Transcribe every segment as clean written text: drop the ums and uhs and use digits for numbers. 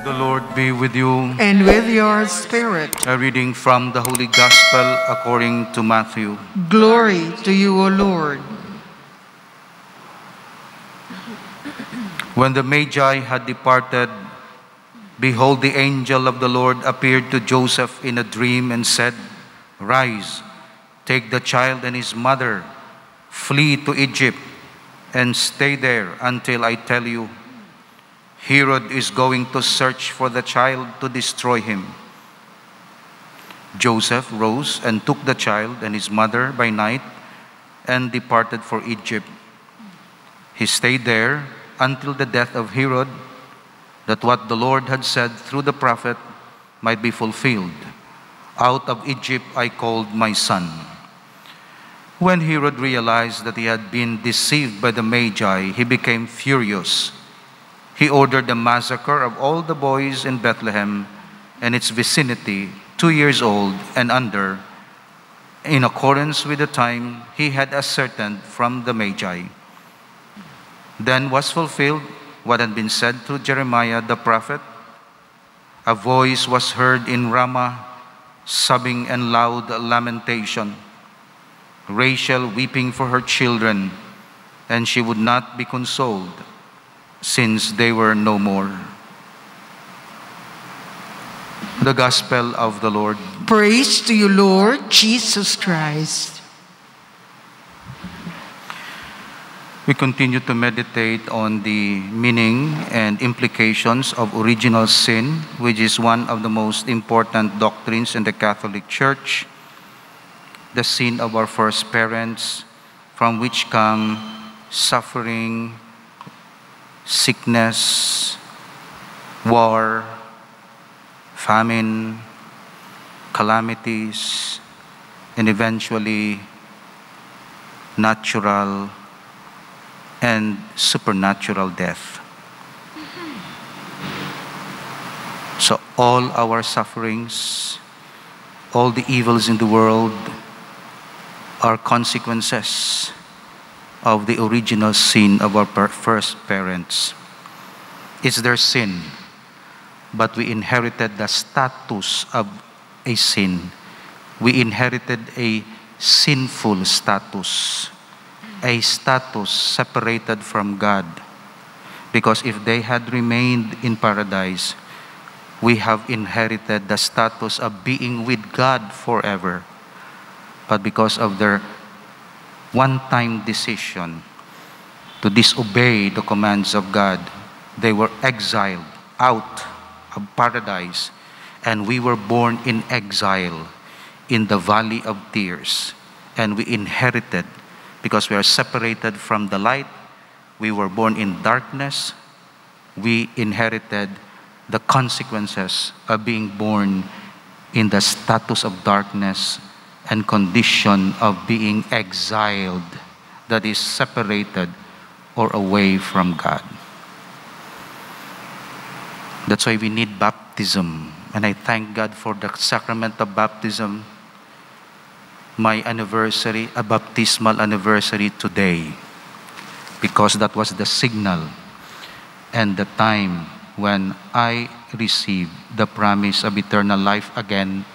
The Lord be with you. And with your spirit. A reading from the Holy Gospel according to Matthew. Glory to you, O Lord. When the Magi had departed, behold, the angel of the Lord appeared to Joseph in a dream and said, "Rise, take the child and his mother, flee to Egypt, and stay there until I tell you. Herod is going to search for the child to destroy him." Joseph rose and took the child and his mother by night and departed for Egypt. He stayed there until the death of Herod, that what the Lord had said through the prophet might be fulfilled. "Out of Egypt I called my son." When Herod realized that he had been deceived by the Magi, he became furious. He ordered the massacre of all the boys in Bethlehem and its vicinity, 2 years old and under, in accordance with the time he had ascertained from the Magi. Then was fulfilled what had been said through Jeremiah the prophet. A voice was heard in Ramah, sobbing and loud lamentation, Rachel weeping for her children, and she would not be consoled, since they were no more. The Gospel of the Lord. Praise to you, Lord Jesus Christ. We continue to meditate on the meaning and implications of original sin, which is one of the most important doctrines in the Catholic Church. The sin of our first parents, from which come suffering, sickness, war, famine, calamities, and eventually natural and supernatural death. So all our sufferings, all the evils in the world are consequences of the original sin of our first parents. It's their sin, but we inherited the status of a sin. We inherited a sinful status, a status separated from God. Because if they had remained in paradise, we have inherited the status of being with God forever. But because of their one-time decision to disobey the commands of God, they were exiled out of paradise, and we were born in exile in the valley of tears. And we inherited, because we are separated from the light, we were born in darkness, we inherited the consequences of being born in the status of darkness and condition of being exiled, that is separated or away from God. That's why we need baptism. And I thank God for the sacrament of baptism. My anniversary, a baptismal anniversary today, because that was the signal and the time when I received the promise of eternal life again,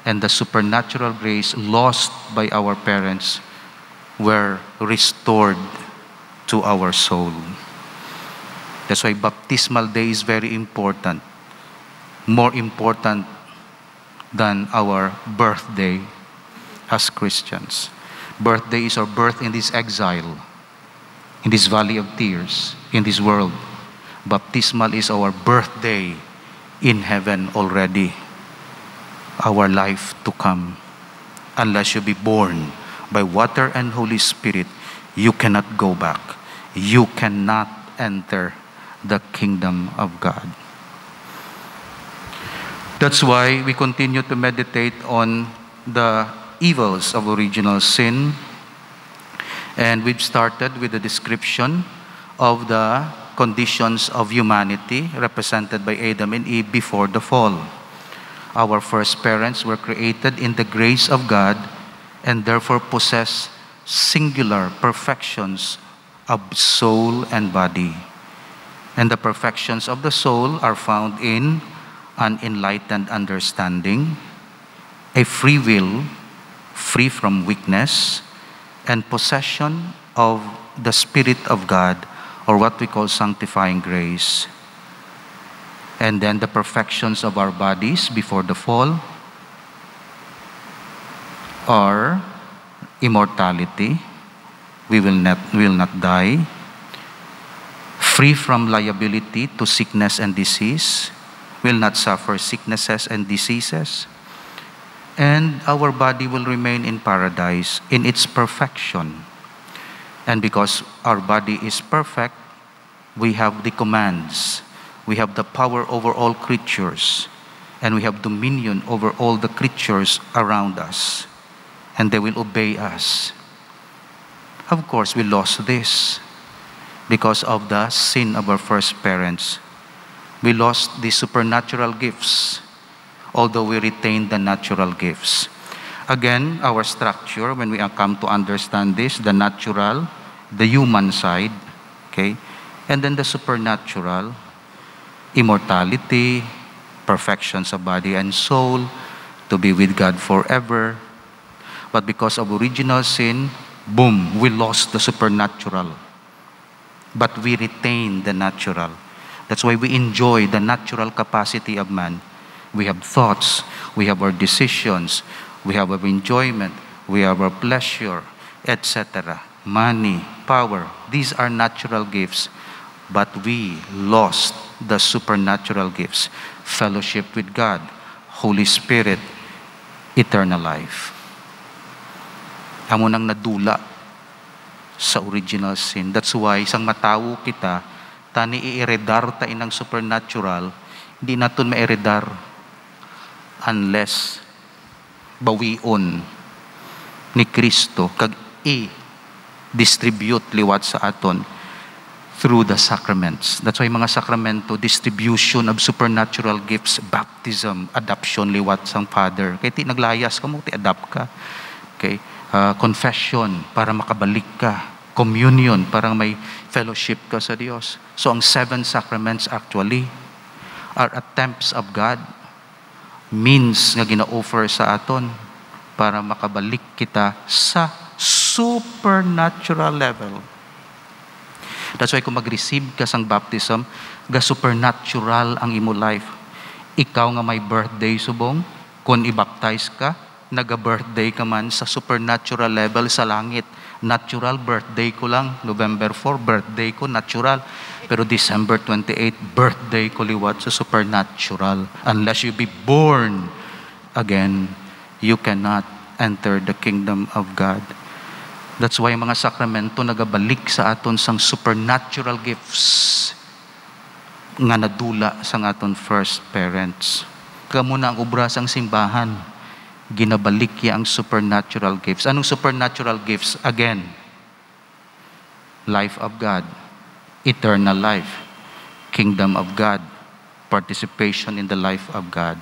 and the supernatural grace lost by our parents were restored to our soul. That's why baptismal day is very important, more important than our birthday as Christians. Birthday is our birth in this exile, in this valley of tears, in this world. Baptismal is our birthday in heaven already, our life to come. Unless you be born by water and Holy Spirit, you cannot go back. You cannot enter the kingdom of God. That's why we continue to meditate on the evils of original sin. And we've started with a description of the conditions of humanity represented by Adam and Eve before the fall. Our first parents were created in the grace of God and therefore possess singular perfections of soul and body. And the perfections of the soul are found in an enlightened understanding, a free will, free from weakness, and possession of the Spirit of God, or what we call sanctifying grace. And then the perfections of our bodies before the fall are immortality. We will not die. Free from liability to sickness and disease. Will not suffer sicknesses and diseases. And our body will remain in paradise in its perfection. And because our body is perfect, we have the commands. We have the power over all creatures. And we have dominion over all the creatures around us. And they will obey us. Of course, we lost this because of the sin of our first parents. We lost the supernatural gifts, although we retained the natural gifts. Again, our structure, when we come to understand this, the natural, the human side, okay, and then the supernatural, immortality, perfections of body and soul, to be with God forever. But because of original sin, boom, we lost the supernatural. But we retain the natural. That's why we enjoy the natural capacity of man. We have thoughts, we have our decisions, we have our enjoyment, we have our pleasure, etc. Money, power, these are natural gifts. But we lost the supernatural gifts. Fellowship with God, Holy Spirit, eternal life. Amo nang nadula sa original sin. That's why, isang matawo kita, tani i-eredar ta inang supernatural, hindi naton ma-eredar unless bawion ni Kristo kag i-distribute liwat sa aton through the sacraments. That's why mga sakramento, distribution of supernatural gifts, baptism, adoption liwat sang Father. Kaya ti naglayas ka mo, ti adapt ka. Okay? Confession, para makabalik ka. Communion, para may fellowship ka sa Diyos. So ang 7 sacraments actually are attempts of God, means nga gina-offer sa aton para makabalik kita sa supernatural level. That's why kung mag-receive ka sang baptism, ga supernatural ang imo life. Ikaw nga may birthday subong, kung i-baptize ka, naga-birthday ka man sa supernatural level sa langit. Natural birthday ko lang, November 4, birthday ko natural. Pero December 28, birthday ko liwat sa supernatural. Unless you be born again, you cannot enter the kingdom of God. That's why mga sakramento nagabalik sa aton sang supernatural gifts nga nadula sang aton first parents. Kamo na ang obra sang simbahan, ginabalik ya ang supernatural gifts. Anong supernatural gifts? Again, life of God, eternal life, kingdom of God, participation in the life of God.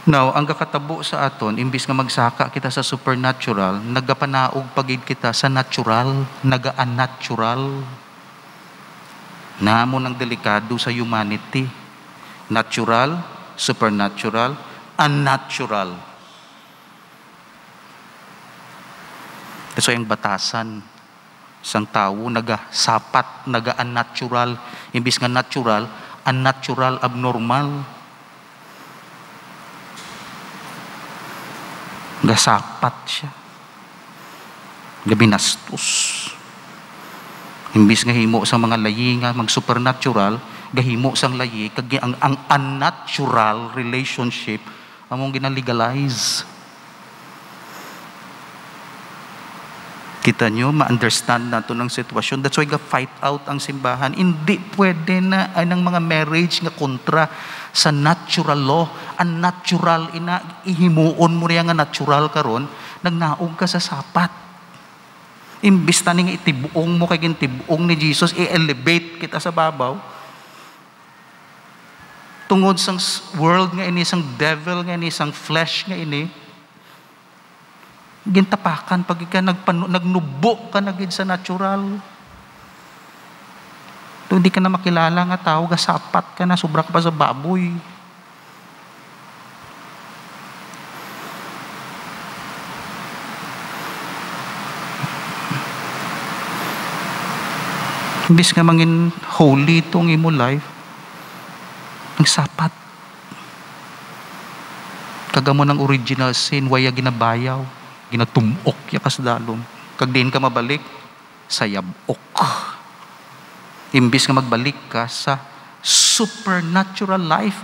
Now, ang kakatabo sa aton, imbis nga magsaka kita sa supernatural, nagapanaog pagid kita sa natural, naga-unnatural. Namo ng delikado sa humanity. Natural, supernatural, unnatural. That's why ang batasan sang tao naga-sapat, naga-unnatural. Imbis nga natural, unnatural, abnormal. Gasapat siya. Gabinastos. Imbis nga himo sa mga layi nga mag-supernatural, gahimo sang layi, kag ang unnatural relationship among ginalegalize. Kita nyo, ma-understand nato ng sitwasyon. That's why ga-fight out ang simbahan. Hindi pwede na ang mga marriage nga kontra sa natural law. Ang natural, ihimuon mo rin nga natural karon, nagnaog ka sa sapat. Imbis na nga itibuong mo kay gintibuong ni Jesus, i-elevate kita sa babaw. Tungod sang world nga ini, sang devil nga ini, sang flesh nga ini, gintapakan pag ika nagnubo ka na gid sa natural. To hindi ka na makilala nga tao, gasapat ka na, sobra ka pa sa baboy. Imbis nga mangin holy itong imo life, ang sapat. Kagamo ng original sin, waya ginabayaw, ginatumok ya kasdalom. Kag diin ka mabalik, sayabok. Imbis nga magbalik ka sa supernatural life,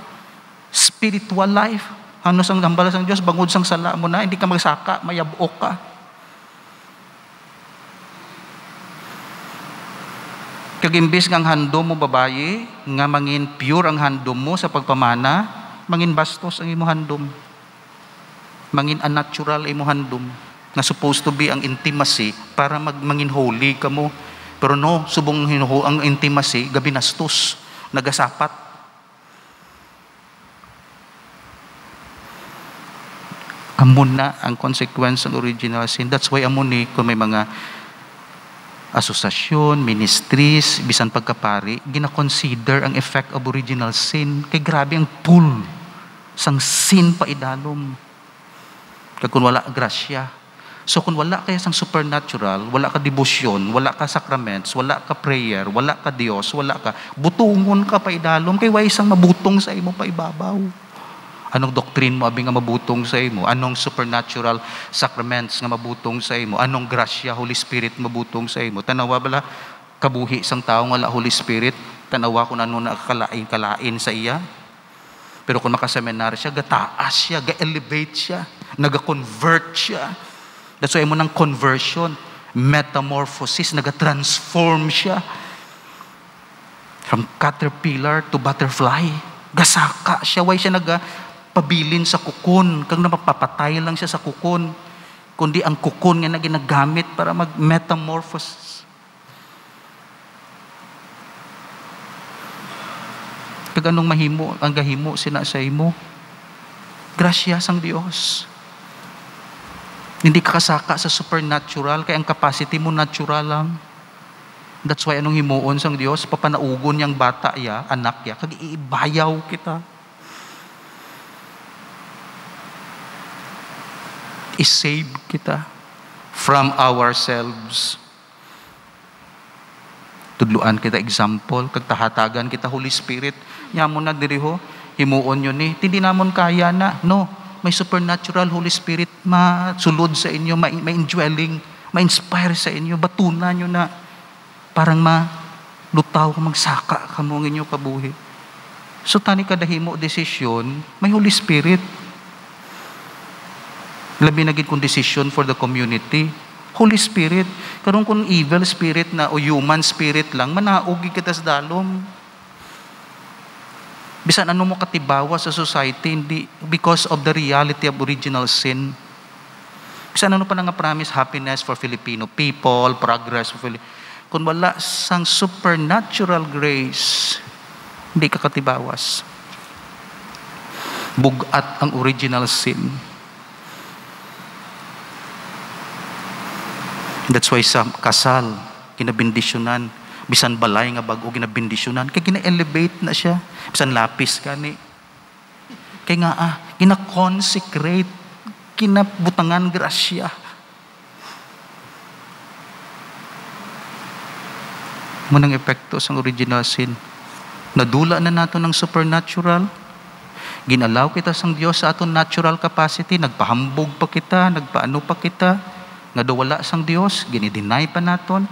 spiritual life. Ano sang lambalas ng Diyos, bangod sang sala mo na, hindi ka magsaka, mayabok ka. Kag imbis nga ang handom mo babayi, nga mangin pure ang handom mo sa pagpamana, mangin bastos ang imo handom. Mangin unnatural imo handom. Na supposed to be ang intimacy para mangin holy ka mo. Pero no, subong ang intimacy, gabinastos, nagasapat. Amon na ang consequence ng original sin. That's why amon ni, kung may mga asosasyon, ministries, bisan pagkapari, gina-consider ang effect of original sin. Kay grabe ang pull sang sin pa idalom. Kag kung wala grasya. So kung wala kaya sang supernatural, wala ka devotion, wala ka sacraments, wala ka prayer, wala ka Dios, wala ka, butungon ka pa idalom, kay way isang mabutong sa imo pa ibabaw. Anong doctrine mo abi nga mabutong sa imo? Anong supernatural sacraments nga mabutong sa imo? Anong grasya, Holy Spirit mabutong sa imo? Tanawa bala kabuhi sang tao nga wala Holy Spirit, tanawa kung ano nakakalain sa iya. Pero kung makaseminar siya, gataas siya, ga-elevate siya, naga-convert siya. That's why mo ng conversion, metamorphosis, naga-transform siya. From caterpillar to butterfly. Gasaka siya, way siya pabilin sa kukon, kag napapatay lang siya sa kukon, kundi ang kukon nga na ginagamit para mag-metamorphosis. Kag anong mahimo, ang gahimo sina sa imo? Grasya sang Dios. Hindi ka kasaka sa supernatural, kaya ang capacity mo natural lang. That's why anong himuon sang Dios, papanaugon niyang bata ya, anak ya, kag iibayaw kita. I-save kita from ourselves. Tudluan kita example, kag tahatagan kita Holy Spirit. Nya mo na diriho, himuon yun ni, hindi namon kaya na. No, may supernatural Holy Spirit masulod sa inyo, ma-indwelling, ma-inspire sa inyo, batunan nyo na parang malutaw, magsaka ka mo ng inyo kabuhi. So tani kada himo desisyon, may Holy Spirit. Labi na gid kung decision for the community. Holy Spirit. Karon kung evil spirit na o human spirit lang, manaog kita sa dalom. Bisan ano mo katibawa sa society, hindi because of the reality of original sin. Bisan ano pa nga promise, happiness for Filipino people, progress for Filipino. Kung wala sang supernatural grace, hindi ka katibawas. Bugat ang original sin. That's why sa kasal, kinabindisyonan, bisan balay nga bago kinabindisyonan, kaya gina-elevate na siya. Bisan lapis ka ni. Kaya nga gina-consecrate, kinabutangan grasya. Munang epekto sa original sin. Nadula na nato ng supernatural. Ginalaw kita sang Dios sa aton natural capacity. Nagpahambog pa kita, nagpaano pa kita. Nga wala sang Dios, ginideny pa naton,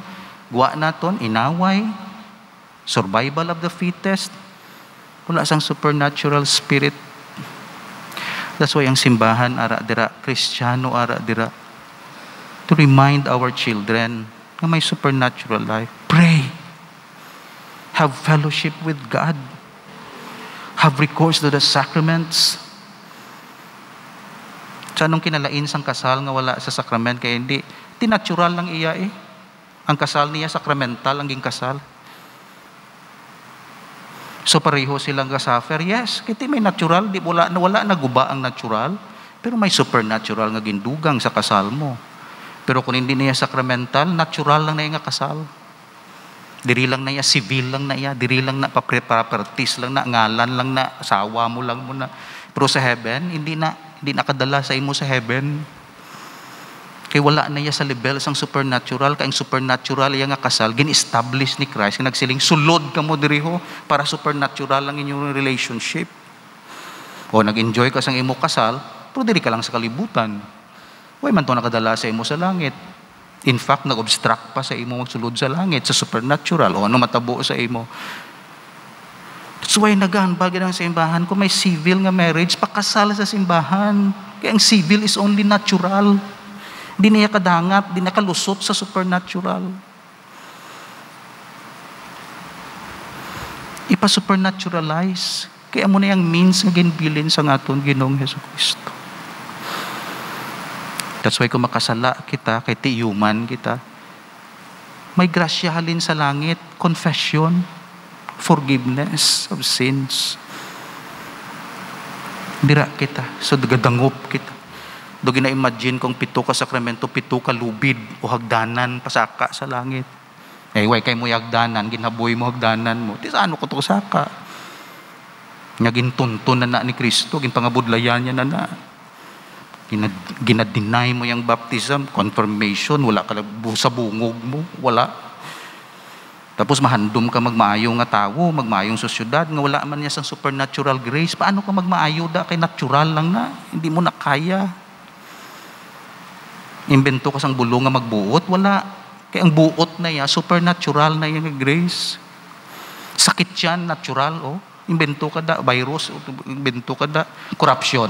guwa naton, inaway, survival of the fittest. Wala sang supernatural spirit. That's why ang simbahan ara dira, Kristiyano ara dira, to remind our children na may supernatural life. Pray. Have fellowship with God. Have recourse to the sacraments. Sa anong kinalain sang kasal nga wala sa sakrament, kaya hindi natural lang iya ang kasal niya sakramental ang ging kasal. So pareho silang gasuffer. Yes, kiti may natural, di wala naguba ang natural, pero may supernatural nga gindugang sa kasal mo. Pero kung hindi niya sakramental, natural lang na nga kasal. Diri lang na iya, civil lang na iya, diri lang na properties lang na, ngalan lang na, asawa mo lang mo na. Pero sa heaven, hindi na kadala sa imo sa heaven. Kaya wala na iya sa level sang supernatural. Kaya ang supernatural iya nga kasal, gin-establish ni Christ. Kaya nagsiling, sulod ka mo diri ho, para supernatural lang inyong relationship. O nag-enjoy ka sang imo kasal, pero diri ka lang sa kalibutan. Huwag man to nakadala sa imo sa langit. In fact, nag-obstruct pa sa imo magsulod sa langit, sa supernatural, o ano matabo sa imo. That's why nagahanbagin ang simbahan. Kung may civil nga marriage, pakasal sa simbahan. Kaya ang civil is only natural. Di niya kadangat, di nakalusot sa supernatural. Ipa-supernaturalize. Kaya mo na yung means nga ginbilin sa ngaton Ginoong Jesucristo. That's why kung makasala kita, kay tiyuman kita, may grasya halin sa langit, confession, forgiveness of sins. Dira kita, so gadangop kita. Do gina-imagine kung 7 ka sakramento, 7 ka lubid o hagdanan pasaka sa langit. Way kay mo hagdanan, ginaboy mo hagdanan mo. Di sa ano ko to saka? Nga gintunton na ni Kristo, ginpangabudlayan niya na. Ginadeny mo yung baptism, confirmation, wala ka sa bungog mo, wala. Tapos mahandom ka magmaayo nga tao, magmaayong sosyudad, nga wala man niya sa supernatural grace. Paano ka magmaayo da? Kay natural lang na, hindi mo na kaya. Imbento ka sang bulong nga magbuot, wala. Kaya ang buot na ya, supernatural na yung grace. Sakit yan, natural, oh. Imbento ka da, virus, imbento ka da, corruption.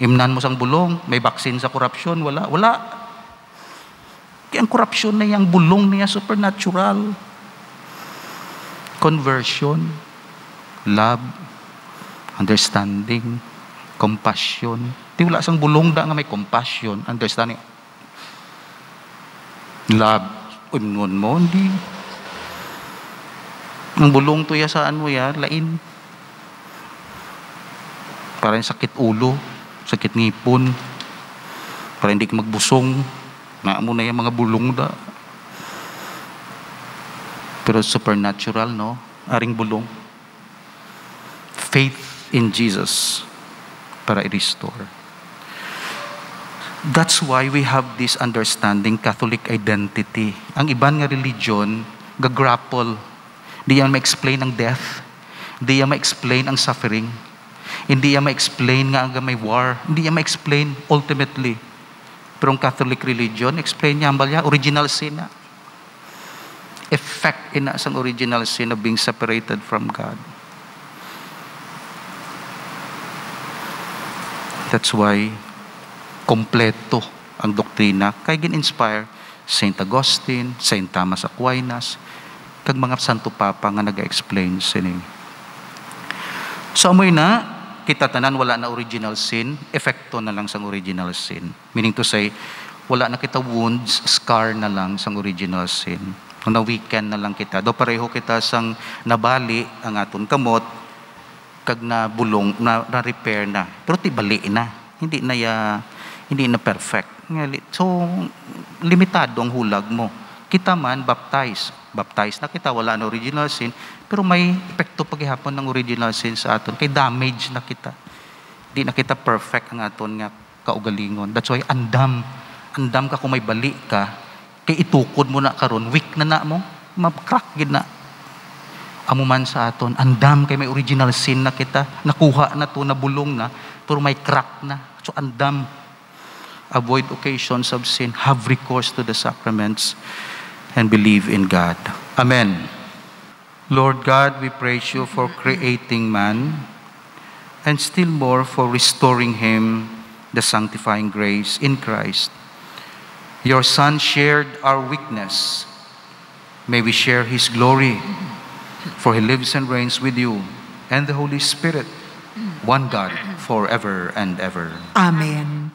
Imnan mo sang bulong, may vaccine sa corruption, wala. Kaya ang corruption na yung bulong niya, supernatural. Conversion, love, understanding, compassion. Di wala sang bulong da nga may compassion, understanding. Love, unon mo, hindi. Ang bulong to ya saan mo ya, lain. Parang sakit ulo, sakit ngipon, para hindi ka magbusong, na mo na yung mga bulong da. Pero supernatural, no? Aring bulong. Faith in Jesus para i-restore. That's why we have this understanding, Catholic identity. Ang iban nga religion, gagrapple. Hindi yan ma-explain ang death. Hindi yan ma-explain ang suffering. Hindi yan ma-explain nga may war. Hindi yan ma-explain ultimately. Pero ang Catholic religion, explain niya, original sin na. Effect ina sang original sin of being separated from God. That's why, kompleto ang doktrina. Kaya gin-inspire St. Augustine, St. Thomas Aquinas, kag mga Santo Papa nga nag-explain sining. So, amoy na, kita tanan wala na original sin, epekto na lang sang original sin. Meaning to say, wala na kita wounds, scar na lang sang original sin. Kung na-weekend na lang kita. Do pareho kita sang nabali ang aton kamot, kag na bulong, na-repair na. Pero tibali na. Hindi na perfect. So, limitado ang hulag mo. Kita man, baptize na kita, wala na original sin, pero may epekto paghihapon ng original sin sa aton. Kay damage na kita. Di na kita perfect ang aton nga kaugalingon. That's why andam ka kung may bali ka, kay itukod mo na karon, weak na mo, ma-crack gid na. Amo man sa aton, andam kay may original sin na kita, nakuha na to, nabulong na, pero may crack na. So andam. Avoid occasions of sin, have recourse to the sacraments, and believe in God. Amen. Lord God, we praise you for creating man, and still more for restoring him the sanctifying grace in Christ. Your Son shared our weakness. May we share his glory, for he lives and reigns with you and the Holy Spirit, one God, forever and ever. Amen.